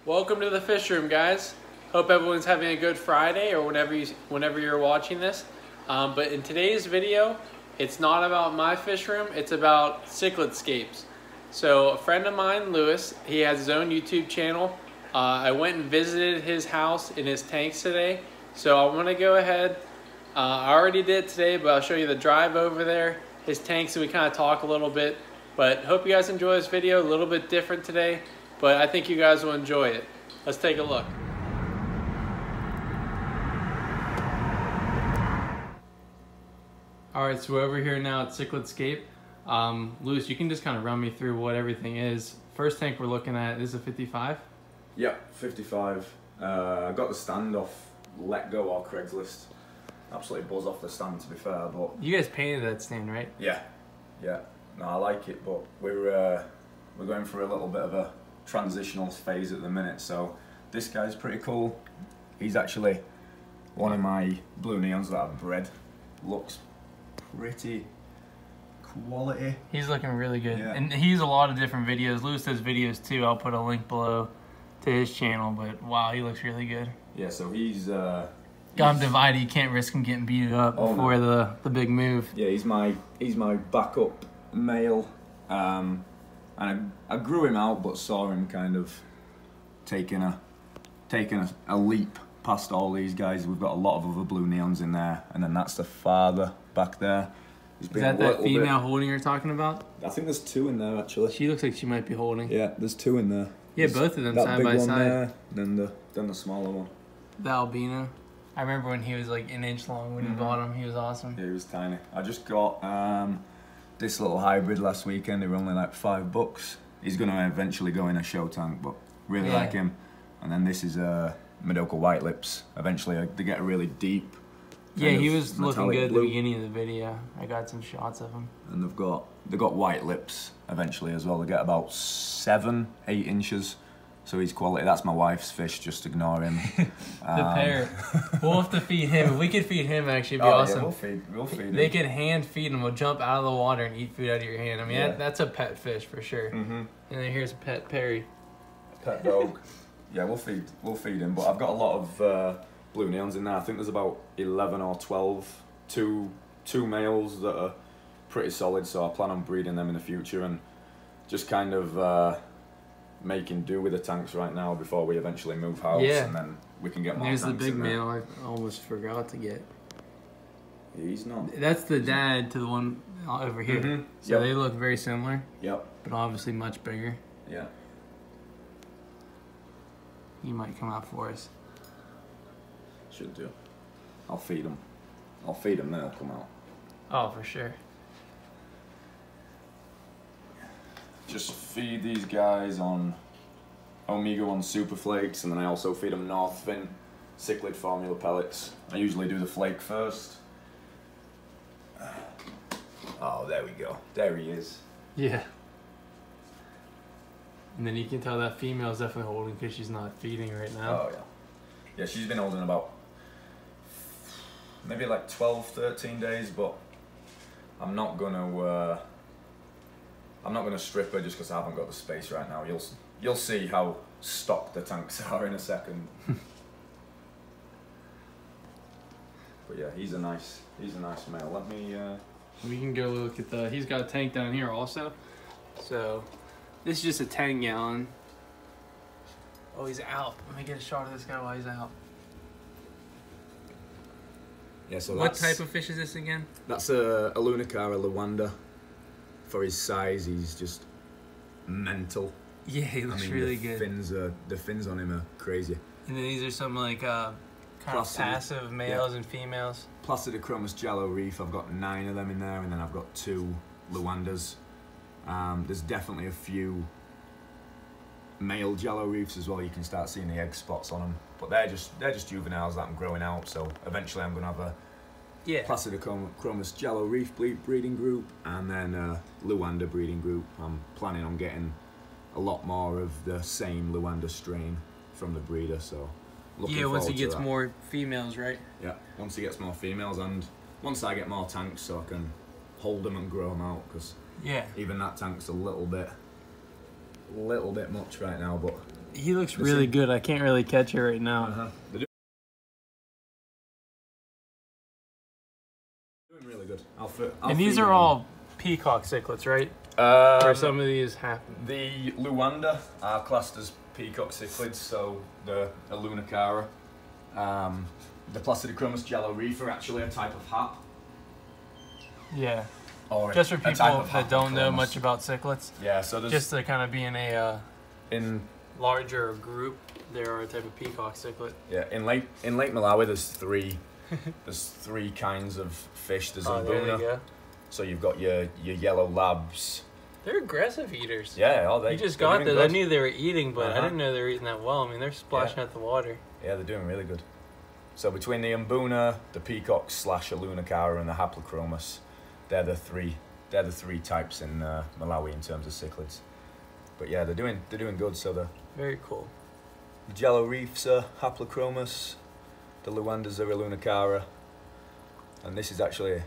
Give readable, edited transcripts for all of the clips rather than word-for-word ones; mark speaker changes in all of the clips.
Speaker 1: Welcome to the fish room, guys. Hope everyone's having a good Friday or whenever you're watching this. But in today's video, it's not about my fish room, it's about Cichlidscapes. So a friend of mine, Lewis, he has his own YouTube channel. I went and visited his house in his tanks today. So I want to go ahead, I already did today, but I'll show you the drive over there, his tanks, and we kind of talk a little bit. But hope you guys enjoy this video, a little bit different today. But I think you guys will enjoy it. Let's take a look. Alright, so we're over here now at Cichlidscape. Lewis, you can just kind of run me through what everything is. First tank we're looking at is a 55?
Speaker 2: Yep, 55. I got the stand off Let Go or Craigslist. Absolutely buzz off the stand, to be fair, but...
Speaker 1: You guys painted that stand, right?
Speaker 2: Yeah. No, I like it, but we're going through a little bit of a transitional phase at the minute, so this guy's pretty cool. He's actually one of my blue neons that I've bred. Looks pretty quality.
Speaker 1: He's looking really good.
Speaker 2: Yeah.
Speaker 1: And he's a lot of different videos. Lewis does videos too. I'll put a link below to his channel, but wow, he looks really good.
Speaker 2: Yeah, so he's
Speaker 1: got him divided. You can't risk him getting beat up before the big move.
Speaker 2: Yeah, he's my backup male. And I grew him out, but saw him kind of taking a leap past all these guys. We've got a lot of other blue neons in there, and then that's the father back there.
Speaker 1: Is that female holding you're talking about?
Speaker 2: I think there's two in there actually.
Speaker 1: She looks like she might be holding.
Speaker 2: Yeah, there's two in there.
Speaker 1: Yeah,
Speaker 2: there's
Speaker 1: both of them
Speaker 2: that
Speaker 1: side
Speaker 2: big
Speaker 1: by
Speaker 2: one
Speaker 1: side.
Speaker 2: there, then the smaller one.
Speaker 1: The albino. I remember when he was like an inch long when you bought him. He was awesome.
Speaker 2: Yeah, he was tiny. I just got this little hybrid last weekend. They were only like $5. He's gonna eventually go in a show tank, but really like him. And then this is Madoka white lips. Eventually they get a really deep.
Speaker 1: Yeah, he was looking good
Speaker 2: blue.
Speaker 1: at the beginning of the video. I got some shots of him.
Speaker 2: And they've got white lips eventually as well. They get about 7-8 inches. So he's quality. That's my wife's fish. Just ignore him.
Speaker 1: The parrot. We'll have to feed him. If we could feed him, actually, it'd be awesome.
Speaker 2: Yeah, we'll feed him.
Speaker 1: They could hand feed him. We'll jump out of the water and eat food out of your hand. I mean, that's a pet fish for sure. And then here's a pet Perry.
Speaker 2: Pet dog. Yeah, we'll feed him. But I've got a lot of blue neons in there. I think there's about 11 or 12. Two males that are pretty solid. So I plan on breeding them in the future and just kind of making do with the tanks right now before we eventually move house, and then we can get more tanks.
Speaker 1: There's the big male I almost forgot to get.
Speaker 2: He's not.
Speaker 1: That's the dad to the one over here. So they look very similar. Yep. But obviously much bigger.
Speaker 2: Yeah.
Speaker 1: He might come out for us.
Speaker 2: Should do. I'll feed him. Then he'll come out.
Speaker 1: Oh, for sure.
Speaker 2: Just feed these guys on Omega-1 Super Flakes, and then I also feed them Northfin Cichlid formula pellets. I usually do the flake first. Oh, there we go. There he is.
Speaker 1: Yeah. And then you can tell that female is definitely holding because she's not feeding right now.
Speaker 2: Oh, yeah. Yeah, she's been holding about maybe like 12, 13 days, but I'm not gonna strip her just because I haven't got the space right now. You'll see how stocked the tanks are in a second. But yeah, he's a nice male. Let me.
Speaker 1: We can go look at he's got a tank down here also. So this is just a 10-gallon. Oh, he's out. Let me get a shot of this guy while he's out.
Speaker 2: Yeah. So
Speaker 1: what type of fish is this again?
Speaker 2: That's a Lunacara Luanda. For his size, he's just mental.
Speaker 1: Yeah, he looks really good.
Speaker 2: The fins on him are crazy.
Speaker 1: And then these are some like kind of passive males and females.
Speaker 2: Placidochromis Jello Reef, I've got 9 of them in there, and then I've got 2 Luandas. There's definitely a few male Jello Reefs as well. You can start seeing the egg spots on them, but they're just juveniles that I'm growing out. So eventually I'm gonna have a Placidochromis Jello Reef breeding group, and then Luanda breeding group. I'm planning on getting a lot more of the same Luanda strain from the breeder, so
Speaker 1: once he gets more females, right?
Speaker 2: Yeah, once he gets more females, and once I get more tanks so I can hold them and grow them out, because even that tank's a little bit much right now, but
Speaker 1: He looks really good. I can't really catch it right now.
Speaker 2: They're doing really good.
Speaker 1: And these are all peacock cichlids, right? Or some of these happen.
Speaker 2: The Luanda are classed as peacock cichlids, so the Alunicara. The Placidochromis jello reef are actually a type of hat.
Speaker 1: Yeah.
Speaker 2: Or
Speaker 1: just for people that don't know much about cichlids.
Speaker 2: Yeah, so there's
Speaker 1: just to kind of be in a larger group, there are a type of peacock cichlid.
Speaker 2: Yeah, in Lake Malawi, there's three kinds of fish. There's Mbuna. So you've got your yellow labs.
Speaker 1: They're aggressive eaters.
Speaker 2: Yeah,
Speaker 1: you just got there. I knew they were eating, but I didn't know they were eating that well. I mean, they're splashing at the water.
Speaker 2: Yeah, they're doing really good. So between the Mbuna, the peacock / Alunicara, and the Haplochromis, they're the three types in Malawi in terms of cichlids. But yeah, they're doing good. So the
Speaker 1: very cool.
Speaker 2: The jello reefs are Haplochromis, the Luandas are Alunicara, and this is actually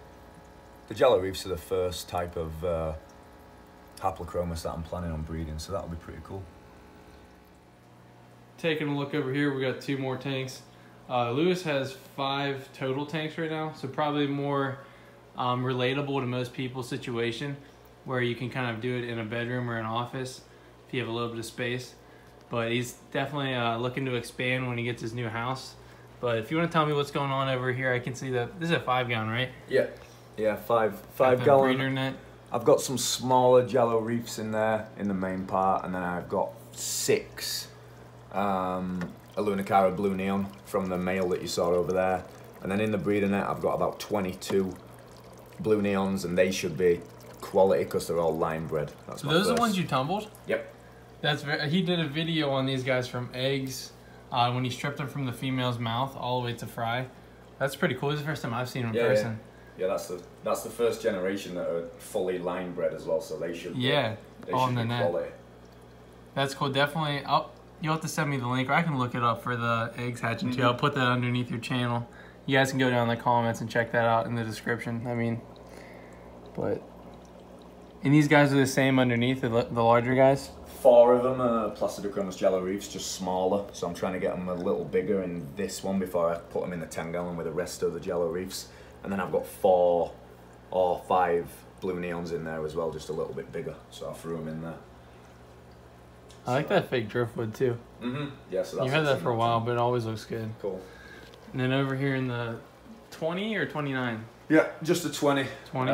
Speaker 2: the jello reefs are the first type of Haplochromis that I'm planning on breeding. So that'll be pretty cool.
Speaker 1: Taking a look over here, we got 2 more tanks. Lewis has 5 total tanks right now, so probably more relatable to most people's situation, where you can kind of do it in a bedroom or an office if you have a little bit of space. But he's definitely looking to expand when he gets his new house. But if you want to tell me what's going on over here, I can see that this is a 5-gallon, right?
Speaker 2: Yeah, 5-gallon.
Speaker 1: Breeder net.
Speaker 2: I've got some smaller jello reefs in there in the main part, and then I've got 6 Alunicara blue neon from the male that you saw over there, and then in the breeder net I've got about 22 blue neons, and they should be quality because they're all line bred.
Speaker 1: So those are the ones you tumbled?
Speaker 2: Yep.
Speaker 1: He did a video on these guys from eggs when he stripped them from the female's mouth all the way to fry. That's pretty cool. This is the first time I've seen them in person.
Speaker 2: Yeah, that's the first generation that are fully line bred as well, so they should be quality.
Speaker 1: That's cool. Definitely. You'll have to send me the link, or I can look it up for the eggs hatching too. I'll put that underneath your channel. You guys can go down in the comments and check that out in the description. I mean, and these guys are the same underneath, the larger guys?
Speaker 2: 4 of them are Placidochromis jello reefs, just smaller. So I'm trying to get them a little bigger in this one before I put them in the 10-gallon with the rest of the jello reefs. And then I've got 4 or 5 blue neons in there as well, just a little bit bigger. So I threw them in there.
Speaker 1: I like that fake driftwood too.
Speaker 2: Yeah, so that's
Speaker 1: you had that for a while, but it always looks good.
Speaker 2: Cool.
Speaker 1: And then over here in the 20 or 29?
Speaker 2: Yeah, just a 20.
Speaker 1: 20?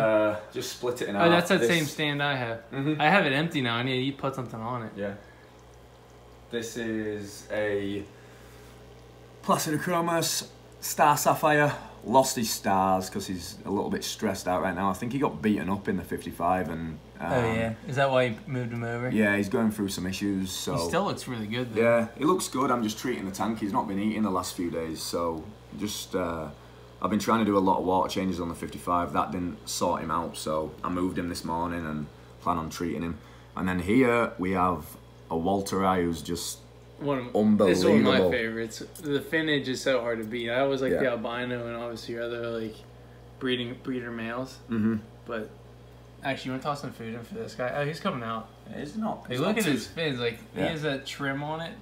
Speaker 2: Just split it in half.
Speaker 1: Oh, that's that same stand I have. I have it empty now. I need to put something on it.
Speaker 2: Yeah. This is a Placidochromis Star Sapphire. Lost his stars because he's a little bit stressed out right now. I think he got beaten up in the 55 and...
Speaker 1: oh yeah, is that why you moved him over?
Speaker 2: Yeah, he's going through some issues, so...
Speaker 1: He still looks really good though.
Speaker 2: Yeah, he looks good. I'm just treating the tank. He's not been eating the last few days, so just... I've been trying to do a lot of water changes on the 55. That didn't sort him out, so I moved him this morning and plan on treating him. And then here we have a Walteri who's just... unbelievable.
Speaker 1: It's one of my favorites. The finnage is so hard to beat. I always like the albino and obviously your other like breeder males. But actually, you want to toss some food in for this guy? Oh, he's coming out.
Speaker 2: Yeah, he's not.
Speaker 1: Hey, look at his fins. Like he has that trim on it.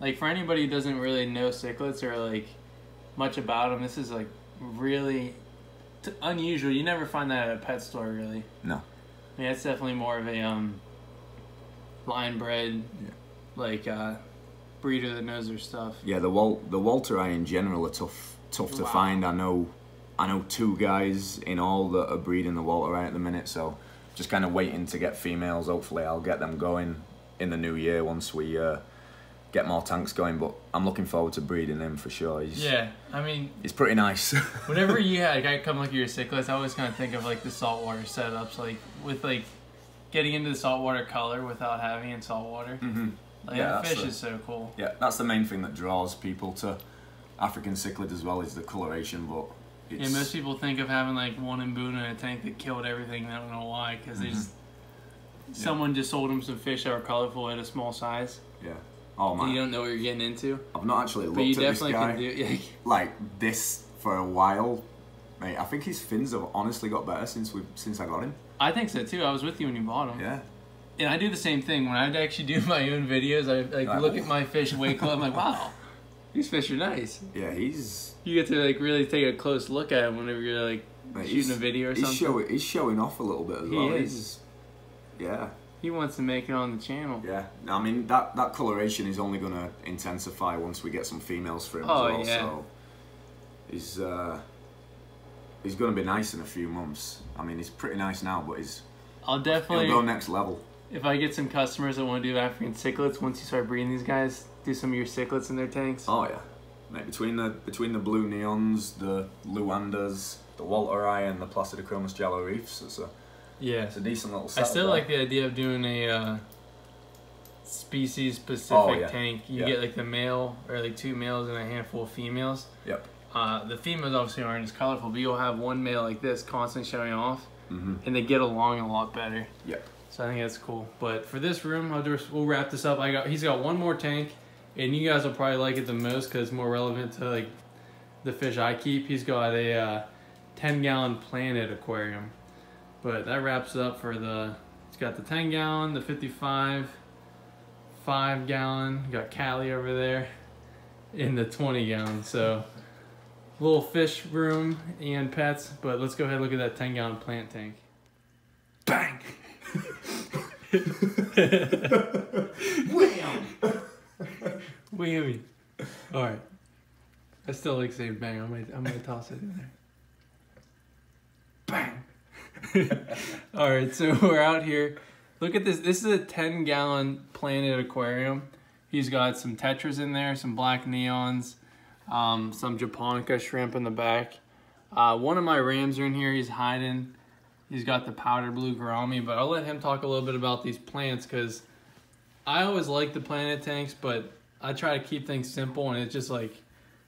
Speaker 1: Like for anybody who doesn't really know cichlids or like much about them, this is like really unusual. You never find that at a pet store, really.
Speaker 2: No.
Speaker 1: Yeah, it's definitely more of a line bred. Like breeder that knows their stuff.
Speaker 2: Yeah, the Walteri in general are tough to find. I know 2 guys in all that are breeding the Walteri at the minute, so just kind of waiting to get females. Hopefully I'll get them going in the new year once we get more tanks going, but I'm looking forward to breeding him for sure.
Speaker 1: I mean,
Speaker 2: he's pretty nice.
Speaker 1: Whenever I come look at your cichlids, I always kind of think of like the saltwater setups, like with like getting into the saltwater color without having it in saltwater. Like that fish is so cool. Yeah,
Speaker 2: that's the main thing that draws people to African cichlid as well, is the coloration. But
Speaker 1: most people think of having like one Mbuna in a tank that killed everything. I don't know why, because they someone just sold them some fish that were colorful at a small size.
Speaker 2: Yeah. Oh man.
Speaker 1: And you don't know what you're getting into.
Speaker 2: I've not actually looked at this guy like this for a while. Mate, I think his fins have honestly got better since I got him.
Speaker 1: I think so too. I was with you when you bought him.
Speaker 2: Yeah.
Speaker 1: And I do the same thing. When I actually do my own videos, I like look at my fish weight club. I'm like, wow, these fish are nice.
Speaker 2: Yeah, he's...
Speaker 1: You get to like really take a close look at him whenever you're like shooting a video or something.
Speaker 2: He's showing off a little bit as well.
Speaker 1: Is.
Speaker 2: Yeah.
Speaker 1: He wants to make it on the channel.
Speaker 2: Yeah. I mean, that coloration is only going to intensify once we get some females for him as well.
Speaker 1: Yeah.
Speaker 2: So he's going to be nice in a few months. I mean, he's pretty nice now, but
Speaker 1: I'll definitely
Speaker 2: he'll go next level.
Speaker 1: If I get some customers that want to do African cichlids, once you start breeding these guys, do some of your cichlids in their tanks.
Speaker 2: Oh yeah. Mate, between the blue neons, the Luandas, the Walteri, and the Placidochromis jello reefs, it's a decent little setup.
Speaker 1: I still like the idea of doing a species-specific tank. You get like the male, or like 2 males and a handful of females.
Speaker 2: Yep.
Speaker 1: The females obviously aren't as colorful, but you'll have one male like this constantly showing off, and they get along a lot better.
Speaker 2: Yep.
Speaker 1: So I think that's cool. But for this room, we'll wrap this up. He's got one more tank. And you guys will probably like it the most because it's more relevant to like the fish I keep. He's got a 10-gallon Planet aquarium. But that wraps it up for he's got the 10-gallon, the 55, 5-gallon. Got Callie over there in the 20-gallon. So little fish room and pets. But let's go ahead and look at that 10-gallon plant tank. Bang! Wham! Whammy. Alright. I still like saying bang. I'm gonna toss it in there. Bang! Alright, so we're out here. Look at this. This is a 10-gallon Planet aquarium. He's got some tetras in there, some black neons, some japonica shrimp in the back. One of my rams are in here. He's hiding. He's got the powder blue gourami, but I'll let him talk a little bit about these plants because I always like the Planet tanks, but I try to keep things simple, and it's just like,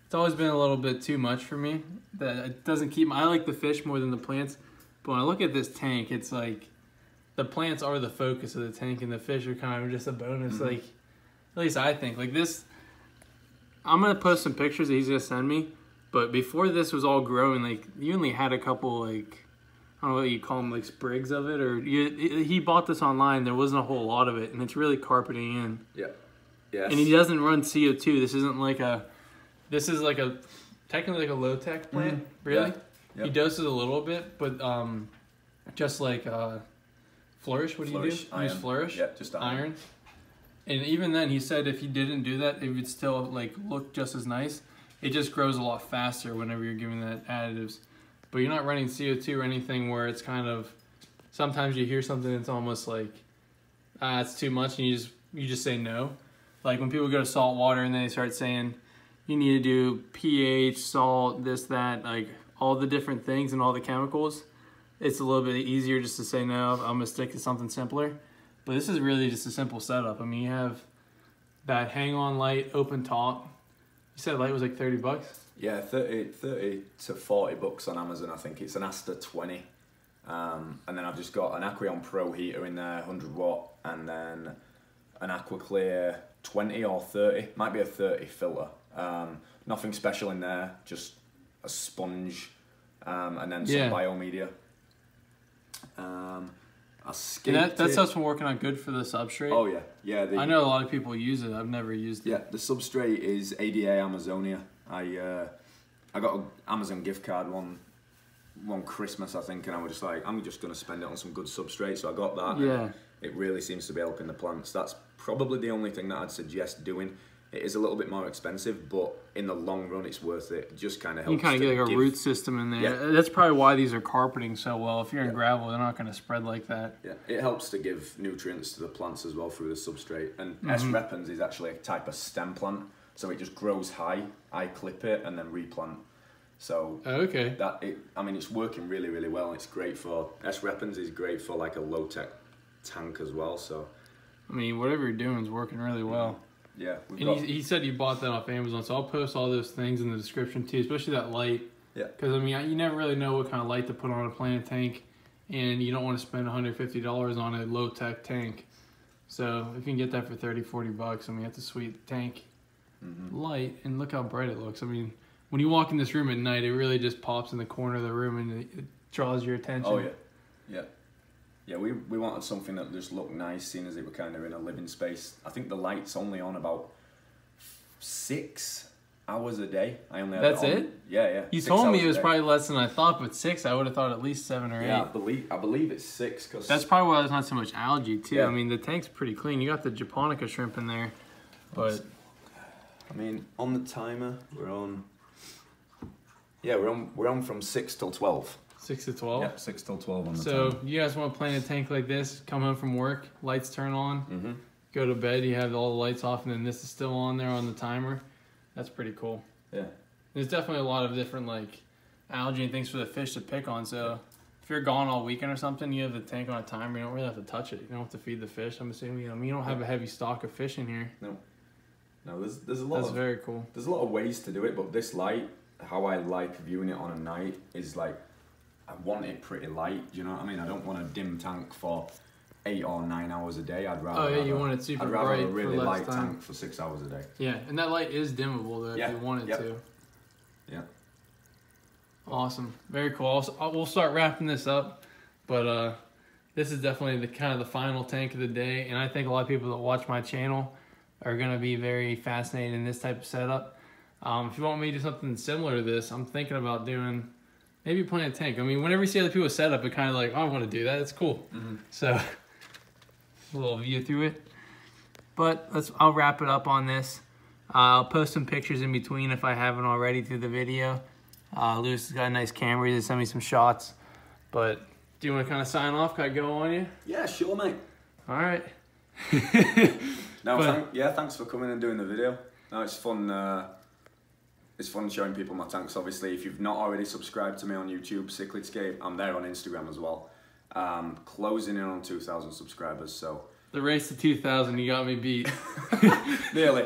Speaker 1: it's always been a little bit too much for me. That it doesn't keep, I like the fish more than the plants, but when I look at this tank, it's like, the plants are the focus of the tank, and the fish are kind of just a bonus, like, at least I think. Like this, I'm going to post some pictures that he's going to send me, but before this was all growing, like, you only had a couple, like, I don't know what you call them, like sprigs of it, or he bought this online. There wasn't a whole lot of it, and it's really carpeting in. Yeah, yes. And he doesn't run CO2. This isn't like this is like technically like a low tech plant, really. Yeah. Yep. He doses a little bit, but just like Flourish. What do you do?
Speaker 2: Iron.
Speaker 1: Use Flourish.
Speaker 2: Yeah, just iron.
Speaker 1: And even then, he said if he didn't do that, it would still like look just as nice. It just grows a lot faster whenever you're giving that additives. But you're not running CO2 or anything where it's kind of, sometimes you hear something that's almost like, it's too much, and you just say no. Like when people go to salt water and they start saying, you need to do pH, salt, this, that, like all the different things and all the chemicals, it's a little bit easier just to say no, I'm going to stick to something simpler. But this is really just a simple setup. I mean, you have that hang-on light, open top. You said light was like 30 bucks?
Speaker 2: Yeah, 30 to 40 bucks on Amazon, I think. It's an Asta 20. And then I've just got an Aquarium Pro heater in there, 100 watt, and then an Aquaclear 20 or 30. Might be a 30 filter. Nothing special in there, just a sponge, and then some biomedia.
Speaker 1: That stuff's been working out good for the substrate.
Speaker 2: Oh yeah, yeah.
Speaker 1: I know a lot of people use it. I've never used it.
Speaker 2: Yeah, the substrate is ADA Amazonia. I got an Amazon gift card one Christmas, I think, and I was just like, I'm just gonna spend it on some good substrate. So I got that. Yeah. It really seems to be helping the plants. That's probably the only thing that I'd suggest doing. It is a little bit more expensive, but in the long run, it's worth it. It just kind of helps.
Speaker 1: You kind of get like a root system in there. Yeah. That's probably why these are carpeting so well. If you're in gravel, they're not going to spread like that.
Speaker 2: Yeah, it helps to give nutrients to the plants as well through the substrate. And S. repens is actually a type of stem plant, so it just grows high. I clip it and then replant. So I mean, it's working really, really well. It's great for S. repens is great for like a low tech tank as well. So
Speaker 1: I mean, whatever you're doing is working really well.
Speaker 2: Yeah,
Speaker 1: and he said you bought that off Amazon, so I'll post all those things in the description too, especially that light. Yeah. Because I mean, you never really know what kind of light to put on a plant tank, and you don't want to spend $150 on a low tech tank. So if you can get that for 30, 40 bucks, I mean, that's a sweet tank light, and look how bright it looks. I mean, when you walk in this room at night, it really just pops in the corner of the room and it draws your attention.
Speaker 2: Oh yeah, yeah. Yeah, we wanted something that just looked nice, seeing as it were kind of in a living space. I think the light's only on about 6 hours a day. I only had
Speaker 1: That's
Speaker 2: it on.
Speaker 1: it?
Speaker 2: Yeah.
Speaker 1: You told me it was probably less than I thought, but 6, I would have thought at least 7 or 8.
Speaker 2: Yeah, I believe it's 6. Cause
Speaker 1: that's probably why there's not so much algae too.
Speaker 2: Yeah.
Speaker 1: I mean, the tank's pretty clean. You got the japonica shrimp in there, but
Speaker 2: I mean, on the timer, we're on. Yeah, we're on from 6 till 12.
Speaker 1: 6 to 12.
Speaker 2: Yeah, 6 till 12 on the
Speaker 1: So
Speaker 2: timer.
Speaker 1: you guys want to play in a tank like this? Come home from work, lights turn on, go to bed. You have all the lights off, and then this is still on there on the timer. That's pretty cool.
Speaker 2: Yeah.
Speaker 1: There's definitely a lot of different like algae and things for the fish to pick on. So if you're gone all weekend or something, you have the tank on a timer. You don't really have to touch it. You don't have to feed the fish. I'm assuming. You don't have a heavy stock of fish in here.
Speaker 2: No, there's a lot.
Speaker 1: That's very cool.
Speaker 2: There's a lot of ways to do it, but this light, how I like viewing it on a night is like, I want it pretty light. Do you know what I mean? I don't want a dim tank for 8 or 9 hours a day. I'd rather.
Speaker 1: Oh yeah, you want it super bright.
Speaker 2: I'd rather a really
Speaker 1: for less
Speaker 2: light
Speaker 1: time.
Speaker 2: tank for 6 hours a day.
Speaker 1: Yeah, and that light is dimmable though if you wanted to.
Speaker 2: Yeah.
Speaker 1: Awesome, very cool. We'll start wrapping this up, but this is definitely the kind of the final tank of the day, and I think a lot of people that watch my channel are gonna be very fascinated in this type of setup. If you want me to do something similar to this, I'm thinking about doing maybe playing a tank. I mean, whenever you see other people set up, it kind of like, oh, I want to do that. It's cool. So a little view through it. But I'll wrap it up on this. I'll post some pictures in between if I haven't already through the video. Lewis has got a nice camera. He's gonna send me some shots. But do you want to kind of sign off? Can I go on you?
Speaker 2: Yeah, sure, mate.
Speaker 1: All right.
Speaker 2: Thanks for coming and doing the video. No, it's fun. It's fun showing people my tanks. Obviously, if you've not already subscribed to me on YouTube, Cichlidscape, I'm there on Instagram as well. Closing in on 2,000 subscribers, so.
Speaker 1: The race to 2,000, you got me beat.
Speaker 2: Nearly.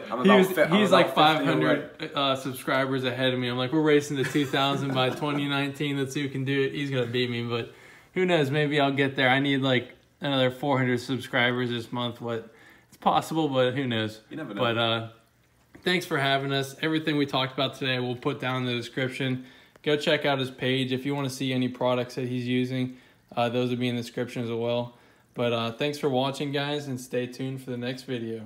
Speaker 1: He's like 500 subscribers ahead of me. I'm like, we're racing to 2,000 by 2019. Let's see who can do it. He's going to beat me, but who knows? Maybe I'll get there. I need like another 400 subscribers this month. It's possible, but who knows?
Speaker 2: You never know.
Speaker 1: But thanks for having us. Everything we talked about today, we'll put down in the description. Go check out his page. If you want to see any products that he's using, those will be in the description as well. But thanks for watching, guys, and stay tuned for the next video.